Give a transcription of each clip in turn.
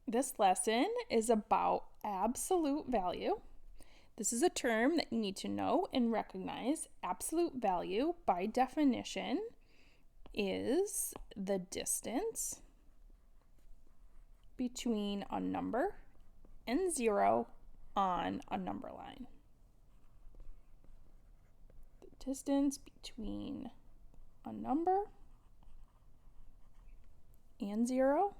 This lesson is about absolute value. This is a term that you need to know and recognize. Absolute value, by definition, is the distance between a number and 0 on a number line. The distance between a number and 0 .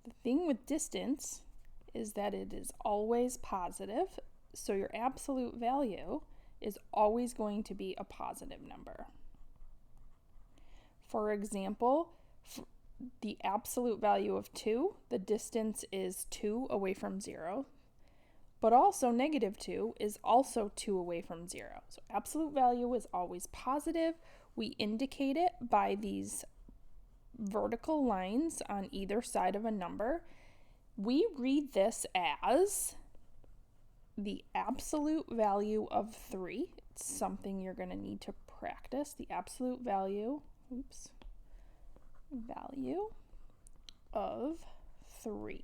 The thing with distance is that it is always positive, so your absolute value is always going to be a positive number. For example, the absolute value of 2, the distance is 2 away from 0, but also negative 2 is also 2 away from 0. So absolute value is always positive. We indicate it by these vertical lines on either side of a number. We read this as the absolute value of 3. It's something you're going to need to practice. The absolute value, value of 3.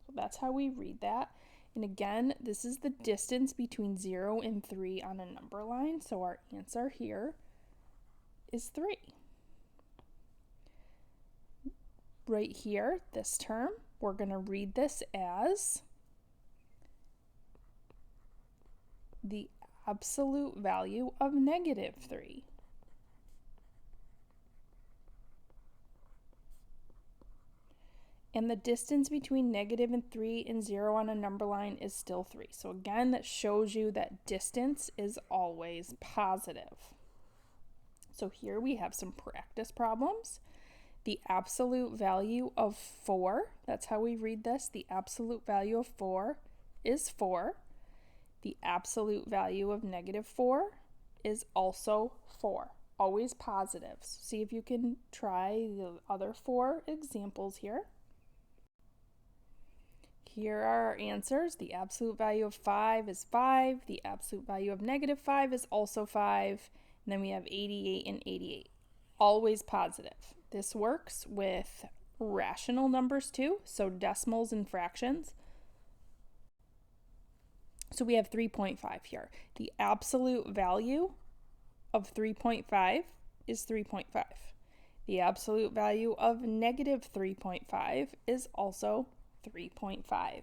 So that's how we read that. And again, this is the distance between 0 and 3 on a number line. So our answer here is 3. Right here, this term, we're going to read this as the absolute value of negative 3. And the distance between negative and 3 and 0 on a number line is still 3. So again, that shows you that distance is always positive. So here we have some practice problems. The absolute value of 4, that's how we read this. The absolute value of 4 is 4. The absolute value of negative 4 is also 4. Always positive. So see if you can try the other 4 examples here. Here are our answers. The absolute value of 5 is 5. The absolute value of negative 5 is also 5. And then we have 88 and 88. Always positive. This works with rational numbers too, so decimals and fractions. So we have 3.5 here. The absolute value of 3.5 is 3.5. The absolute value of negative 3.5 is also 3.5.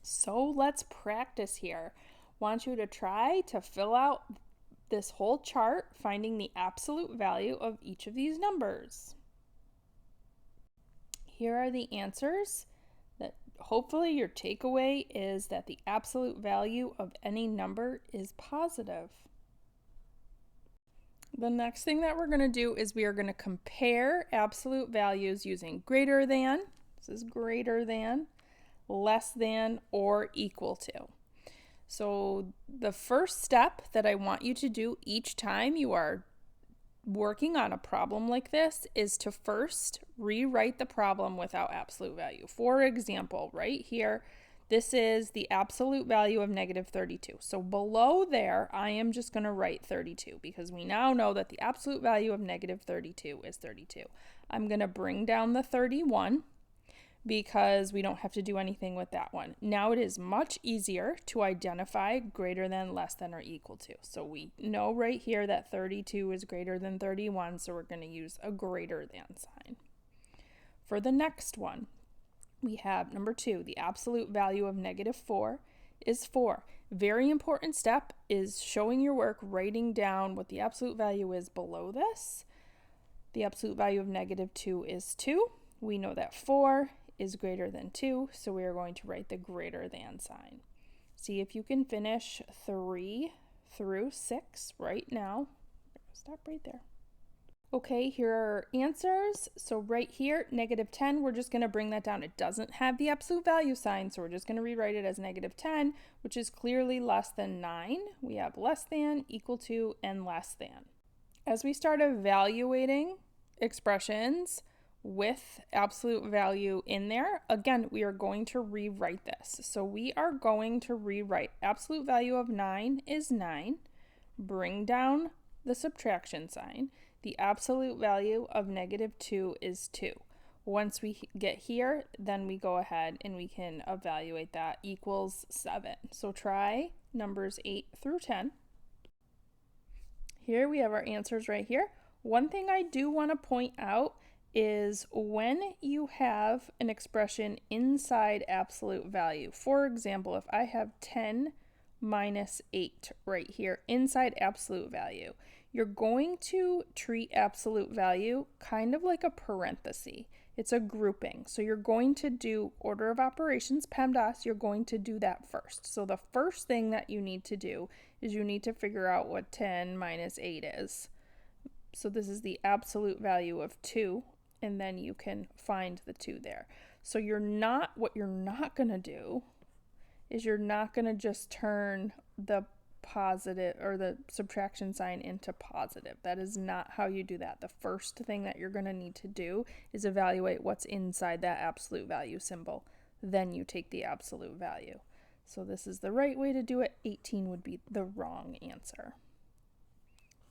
So let's practice here. I want you to try to fill out this whole chart, finding the absolute value of each of these numbers. Here are the answers. That hopefully your takeaway is that the absolute value of any number is positive. The next thing that we're going to do is we are going to compare absolute values using greater than, this is greater than, less than, or equal to. So the first step that I want you to do each time you are working on a problem like this is to first rewrite the problem without absolute value. For example, right here, this is the absolute value of negative 32. So below there, I am just going to write 32 because we now know that the absolute value of negative 32 is 32. I'm going to bring down the 31 because we don't have to do anything with that one. Now it is much easier to identify greater than, less than, or equal to. So we know right here that 32 is greater than 31, so we're going to use a greater than sign. For the next one, we have number 2, the absolute value of negative 4 is 4. Very important step is showing your work, writing down what the absolute value is below this. The absolute value of negative 2 is 2. We know that 4 is greater than 2, so we are going to write the greater than sign. See if you can finish 3 through 6 right now. Stop right there. Okay, here are our answers. So right here, negative 10, we're just going to bring that down. It doesn't have the absolute value sign, so we're just going to rewrite it as negative 10, which is clearly less than 9. We have less than, equal to, and less than. As we start evaluating expressions, with absolute value in there, again, we are going to rewrite this. So we are going to rewrite absolute value of 9 is 9, bring down the subtraction sign. The absolute value of -2 is 2. Once we get here, then we go ahead and we can evaluate that equals 7. So try numbers 8 through 10. Here we have our answers right here. One thing I do want to point out is when you have an expression inside absolute value. For example, if I have 10 minus 8 right here inside absolute value, you're going to treat absolute value kind of like a parenthesis. It's a grouping. So you're going to do order of operations, PEMDAS, you're going to do that first. So the first thing that you need to do is you need to figure out what 10 minus 8 is. So this is the absolute value of 2, and then you can find the 2 there. So what you're not going to do is you're not going to just turn the positive or the subtraction sign into positive. That is not how you do that. The first thing that you're going to need to do is evaluate what's inside that absolute value symbol. Then you take the absolute value. So this is the right way to do it. 18 would be the wrong answer.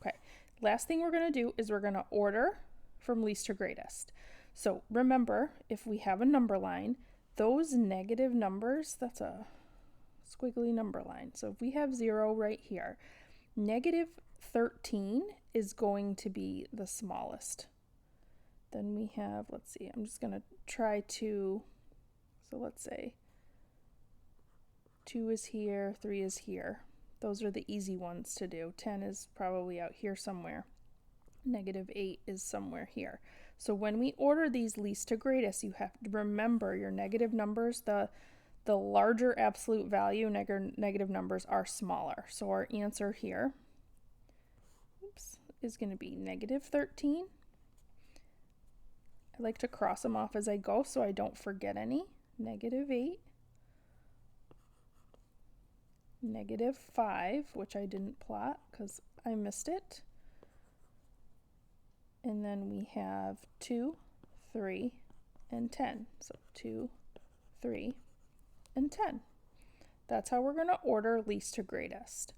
Okay, last thing we're going to do is we're going to order from least to greatest. So remember, if we have a number line, those negative numbers, that's a squiggly number line. So if we have 0 right here, -13 is going to be the smallest. Then we have, let's see, I'm just going to try to, so let's say 2 is here, 3 is here. Those are the easy ones to do. 10 is probably out here somewhere. -8 is somewhere here. So when we order these least to greatest, you have to remember your negative numbers, the larger absolute value negative numbers are smaller. So our answer here is going to be -13. I like to cross them off as I go so I don't forget any. -8, -5, which I didn't plot because I missed it. And then we have 2, 3, and 10. So 2, 3, and 10. That's how we're going to order least to greatest.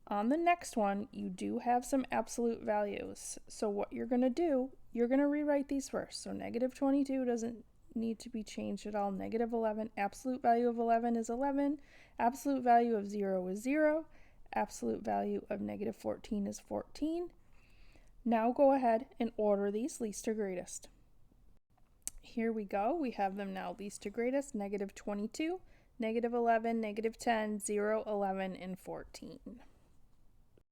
On the next one, you do have some absolute values. So what you're going to do, you're going to rewrite these first. So -22 doesn't need to be changed at all. -11, absolute value of 11 is 11. Absolute value of 0 is 0. Absolute value of -14 is 14. Now go ahead and order these least to greatest. Here we go. We have them now least to greatest, -22, -11, -10, 0, 11, and 14.